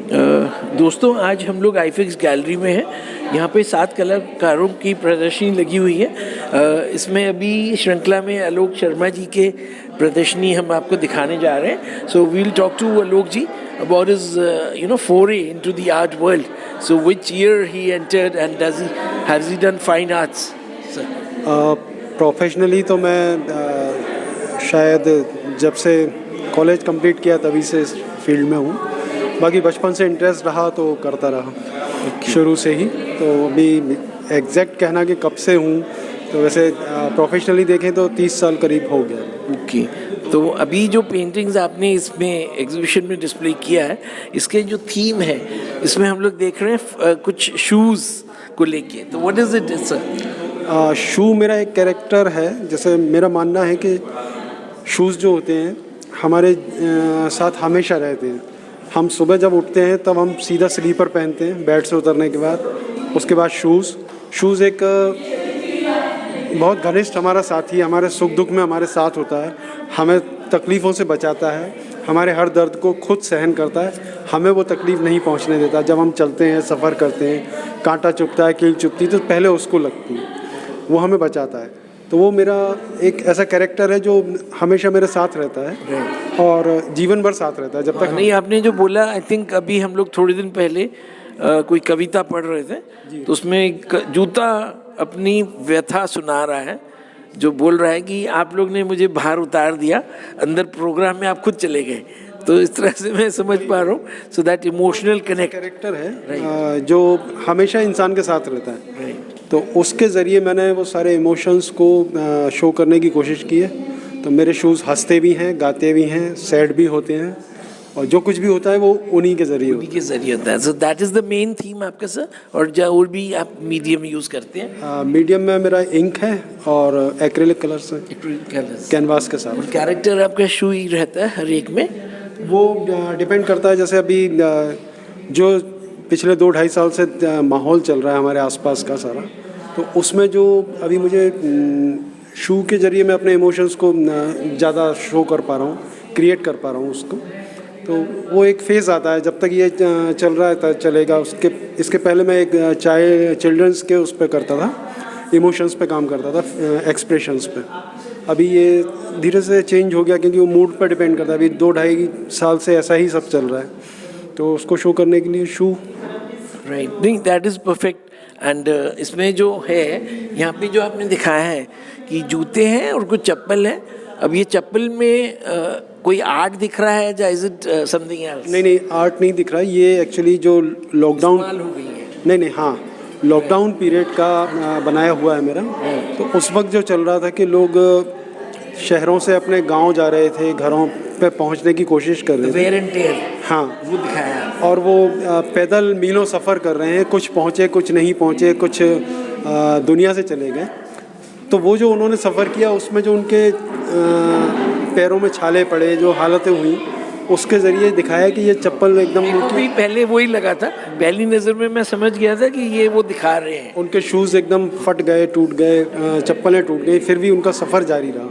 दोस्तों, आज हम लोग आईफिक्स गैलरी में हैं। यहाँ पे 7 कलाकारों की प्रदर्शनी लगी हुई है। इसमें अभी श्रृंखला में आलोक शर्मा जी के प्रदर्शनी हम आपको दिखाने जा रहे हैं। So we will talk to Alok ji about his foray into the art world. So which year he entered and has he done fine arts? Professionally तो मैं शायद जब से कॉलेज कंप्लीट किया तभी से इस फील्ड में हूँ। बाकी बचपन से इंटरेस्ट रहा तो करता रहा शुरू से ही। तो अभी एग्जैक्ट कहना कि कब से हूँ तो वैसे प्रोफेशनली देखें तो 30 साल करीब हो गया। ओके। तो अभी जो पेंटिंग्स आपने इसमें एग्जीबिशन में डिस्प्ले किया है, इसके जो थीम है इसमें हम लोग देख रहे हैं कुछ शूज़ को लेके। तो व्हाट इज़ इट सर? शू मेरा एक कैरेक्टर है। जैसे मेरा मानना है कि शूज़ जो होते हैं हमारे साथ हमेशा रहते हैं। हम सुबह जब उठते हैं तब हम सीधा स्लीपर पहनते हैं बेड से उतरने के बाद। उसके बाद शूज़ एक बहुत घनिष्ठ हमारा साथी, हमारे सुख दुख में हमारे साथ होता है, हमें तकलीफ़ों से बचाता है, हमारे हर दर्द को खुद सहन करता है, हमें वो तकलीफ़ नहीं पहुंचने देता। जब हम चलते हैं, सफ़र करते हैं, कांटा चुभता है, कील चुभती है तो पहले उसको लगती है, वो हमें बचाता है। तो वो मेरा एक ऐसा कैरेक्टर है जो हमेशा मेरे साथ रहता है और जीवन भर साथ रहता है जब तक। नहीं, आपने जो बोला, आई थिंक अभी हम लोग थोड़े दिन पहले कोई कविता पढ़ रहे थे तो उसमें एक जूता अपनी व्यथा सुना रहा है, जो बोल रहा है कि आप लोग ने मुझे बाहर उतार दिया, अंदर प्रोग्राम में आप खुद चले गए। तो इस तरह से मैं समझ पा रहा हूँ। सो दैट इमोशनल कैरेक्टर है जो हमेशा इंसान के साथ रहता है। तो उसके ज़रिए मैंने वो सारे इमोशंस को शो करने की कोशिश की है। तो मेरे शूज़ हंसते भी हैं, गाते भी हैं, सैड भी होते हैं और जो कुछ भी होता है वो उन्हीं के ज़रिए होता है। So that is the main theme आपका सर। और भी आप मीडियम यूज़ करते हैं? मीडियम में मेरा इंक है और एक्रेलिक कलर्स हैं, कैनवास के साथ। कैरेक्टर आपका शू ही रहता है हर एक में? वो डिपेंड करता है। जैसे अभी जो पिछले 2-2.5 साल से माहौल चल रहा है हमारे आसपास का सारा, तो उसमें जो अभी मुझे शू के ज़रिए मैं अपने इमोशंस को ज़्यादा शो कर पा रहा हूँ, क्रिएट कर पा रहा हूँ उसको। तो वो एक फेज़ आता है, जब तक ये चल रहा है चलेगा। इसके पहले मैं एक चिल्ड्रंस के उस पर करता था, इमोशंस पे काम करता था, एक्सप्रेशंस पे। अभी ये धीरे से चेंज हो गया क्योंकि वो मूड पर डिपेंड करता है। अभी 2-2.5 साल से ऐसा ही सब चल रहा है, तो उसको शो करने के लिए शू। राइट, नहीं, दैट इज़ परफेक्ट। एंड इसमें जो है यहाँ पे जो आपने दिखाया है कि जूते हैं और कुछ चप्पल है। अब ये चप्पल में कोई आर्ट दिख रहा है या इज इट समथिंग एल्स? नहीं, आर्ट नहीं दिख रहा है। ये एक्चुअली जो लॉकडाउन हो गई है। नहीं, हाँ, लॉकडाउन पीरियड का बनाया हुआ है मेरा। तो उस वक्त जो चल रहा था कि लोग शहरों से अपने गांव जा रहे थे, घरों पे पहुंचने की कोशिश कर रहे थे। वेयर एंड टेयर, हाँ, वो दिखाया। और वो पैदल मीलों सफ़र कर रहे हैं, कुछ पहुँचे, कुछ नहीं पहुँचे, कुछ दुनिया से चले गए। तो वो जो उन्होंने सफ़र किया उसमें जो उनके पैरों में छाले पड़े, जो हालतें हुई, उसके ज़रिए दिखाया कि ये चप्पल एकदम भी पहले वही लगा था। पहली नज़र में मैं समझ गया था कि ये वो दिखा रहे हैं। उनके शूज़ एकदम फट गए, टूट गए, चप्पलें टूट गई, फिर भी उनका सफ़र जारी रहा।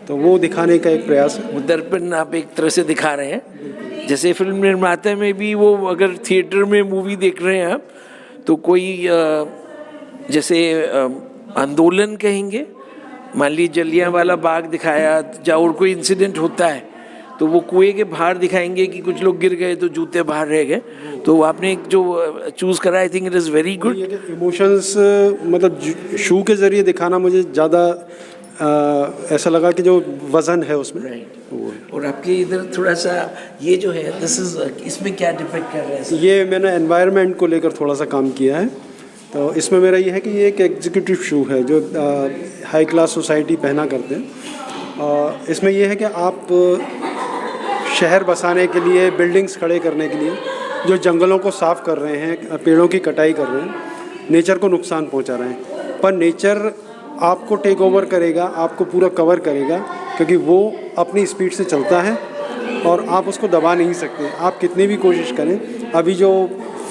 तो वो दिखाने का एक प्रयास है। वो दर्पण आप एक तरह से दिखा रहे हैं। जैसे फिल्म निर्माता में भी वो अगर थिएटर में मूवी देख रहे हैं आप, तो कोई जैसे आंदोलन कहेंगे, मान लीजिए जलियांवाला बाग दिखाया, या और कोई इंसिडेंट होता है तो वो कुएं के बाहर दिखाएंगे कि कुछ लोग गिर गए तो जूते बाहर रह गए। तो आपने एक जो चूज़ करा, I think it is very good. Emotions मतलब शू के ज़रिए दिखाना मुझे ज़्यादा ऐसा लगा कि जो वज़न है उसमें। और आपके इधर थोड़ा सा ये जो है दिस इज, इसमें क्या डिपेक्ट कर रहे हैं? ये मैंने एनवायरनमेंट को लेकर थोड़ा सा काम किया है। तो इसमें मेरा ये है कि ये एक एग्जीक्यूटिव शू है जो हाई क्लास सोसाइटी पहना करते हैं। इसमें यह है कि आप शहर बसाने के लिए, बिल्डिंग्स खड़े करने के लिए जो जंगलों को साफ़ कर रहे हैं, पेड़ों की कटाई कर रहे हैं, नेचर को नुकसान पहुंचा रहे हैं, पर नेचर आपको टेक ओवर करेगा, आपको पूरा कवर करेगा, क्योंकि वो अपनी स्पीड से चलता है और आप उसको दबा नहीं सकते, आप कितनी भी कोशिश करें। अभी जो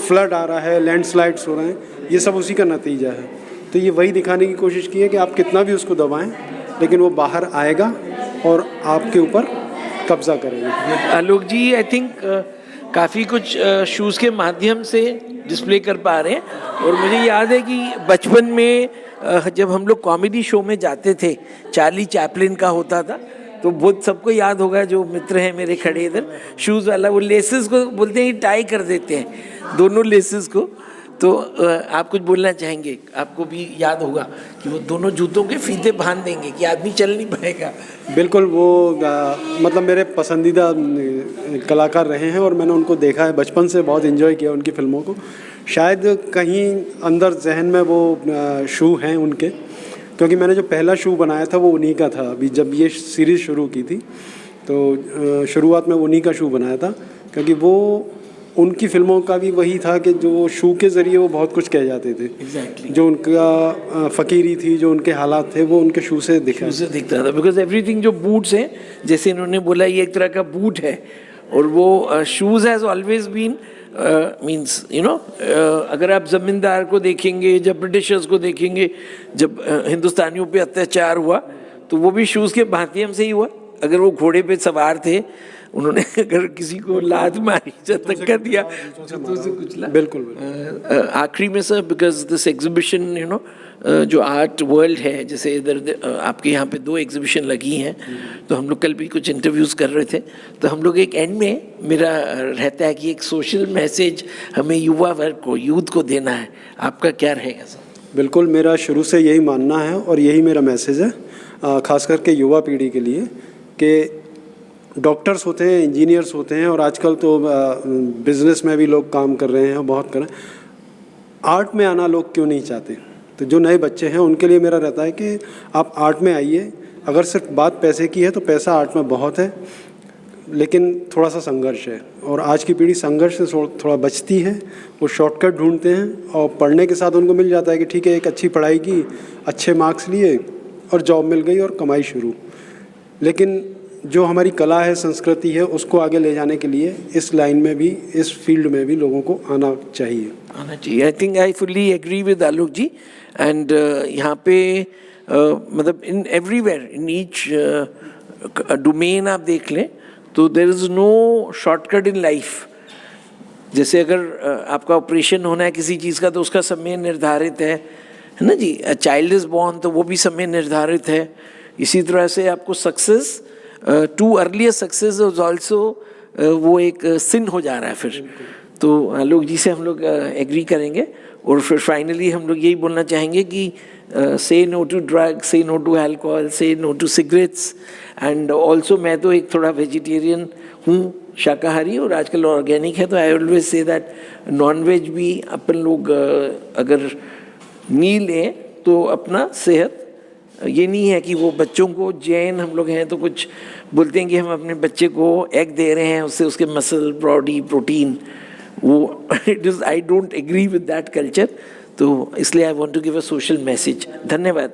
फ्लड आ रहा है, लैंडस्लाइड्स हो रहे हैं, ये सब उसी का नतीजा है। तो ये वही दिखाने की कोशिश की है कि आप कितना भी उसको दबाएं, लेकिन वो बाहर आएगा और आपके ऊपर कब्जा करेगा। आलोक जी, आई थिंक काफ़ी कुछ शूज़ के माध्यम से डिस्प्ले कर पा रहे हैं। और मुझे याद है कि बचपन में जब हम लोग कॉमेडी शो में जाते थे, चार्ली चैपलिन का होता था, तो बहुत सबको याद होगा, जो मित्र हैं मेरे खड़े इधर, शूज़ वाला, वो लेसेस को बोलते हैं टाई कर देते हैं, दोनों लेसेस को। तो आप कुछ बोलना चाहेंगे? आपको भी याद होगा कि वो दोनों जूतों के फीते बांध देंगे कि आदमी चल नहीं पाएगा। बिल्कुल, वो मतलब मेरे पसंदीदा कलाकार रहे हैं और मैंने उनको देखा है बचपन से, बहुत एंजॉय किया उनकी फ़िल्मों को। शायद कहीं अंदर जहन में वो शू हैं उनके, क्योंकि मैंने जो पहला शू बनाया था वो उन्हीं का था। अभी जब ये सीरीज़ शुरू की थी तो शुरुआत में उन्हीं का शू बनाया था, क्योंकि वो उनकी फ़िल्मों का भी वही था कि जो शू के ज़रिए वो बहुत कुछ कह जाते थे। Exactly. जो उनका फ़कीरी थी, जो उनके हालात थे, वो उनके शू से दिखता था। बिकॉज एवरीथिंग, जो बूट्स हैं, जैसे इन्होंने बोला ये एक तरह का बूट है, और वो shoes has always been means अगर आप ज़मींदार को देखेंगे, जब ब्रिटिशर्स को देखेंगे, जब हिंदुस्तानियों पे अत्याचार हुआ तो वो भी शूज़ के माध्यम से ही हुआ। अगर वो घोड़े पे सवार थे, उन्होंने अगर किसी को लात मारी, धक्का दिया, जूतों से कुचला। बिल्कुल। आखिरी में सर, बिकॉज दिस एग्जीबिशन जो आर्ट वर्ल्ड है, जैसे इधर आपके यहाँ पे 2 एग्जीबिशन लगी हैं, तो हम लोग कल भी कुछ इंटरव्यूज़ कर रहे थे, तो हम लोग एक एंड में मेरा रहता है कि एक सोशल मैसेज हमें युवा वर्ग को, यूथ को देना है। आपका क्या रहेगा सर? बिल्कुल, मेरा शुरू से यही मानना है और यही मेरा मैसेज है, ख़ास करके युवा पीढ़ी के लिए, कि डॉक्टर्स होते हैं, इंजीनियर्स होते हैं, और आजकल तो बिज़नेस में भी लोग काम कर रहे हैं, बहुत कर रहे हैं। आर्ट में आना लोग क्यों नहीं चाहते? तो जो नए बच्चे हैं उनके लिए मेरा रहता है कि आप आर्ट में आइए। अगर सिर्फ बात पैसे की है तो पैसा आर्ट में बहुत है, लेकिन थोड़ा सा संघर्ष है, और आज की पीढ़ी संघर्ष से थोड़ा बचती है। वो शॉर्टकट ढूंढते हैं, और पढ़ने के साथ उनको मिल जाता है कि ठीक है, एक अच्छी पढ़ाई की, अच्छे मार्क्स लिए और जॉब मिल गई और कमाई शुरू। लेकिन जो हमारी कला है, संस्कृति है, उसको आगे ले जाने के लिए इस लाइन में भी, इस फील्ड में भी लोगों को आना चाहिए। I think I fully agree with Alok ji. And यहाँ पे मतलब in everywhere, in each domain आप देख लें तो there is no shortcut in life. जैसे अगर आपका ऑपरेशन होना है किसी चीज़ का, तो उसका समय निर्धारित है ना जी। चाइल्ड इज़ बॉर्न, तो वो भी समय निर्धारित है। इसी तरह से आपको success, to earlier success is also, वो एक सिन हो जा रहा है फिर। तो आलोक जी से हम लोग एग्री करेंगे। और फिर फाइनली हम लोग यही बोलना चाहेंगे कि say no to drugs, say no to alcohol, say no to cigarettes. And also मैं तो एक थोड़ा वेजिटेरियन हूँ, शाकाहारी, और आजकल ऑर्गेनिक है, तो I always say that non veg भी अपन लोग अगर नहीं लें तो अपना सेहत, ये नहीं है कि वो बच्चों को, जैन हम लोग हैं तो कुछ बोलते हैं कि हम अपने बच्चे को एग दे रहे हैं, उससे उसके मसल, बॉडी, प्रोटीन, वो it is, I don't agree with that culture. तो इसलिए I want to give a social message. धन्यवाद।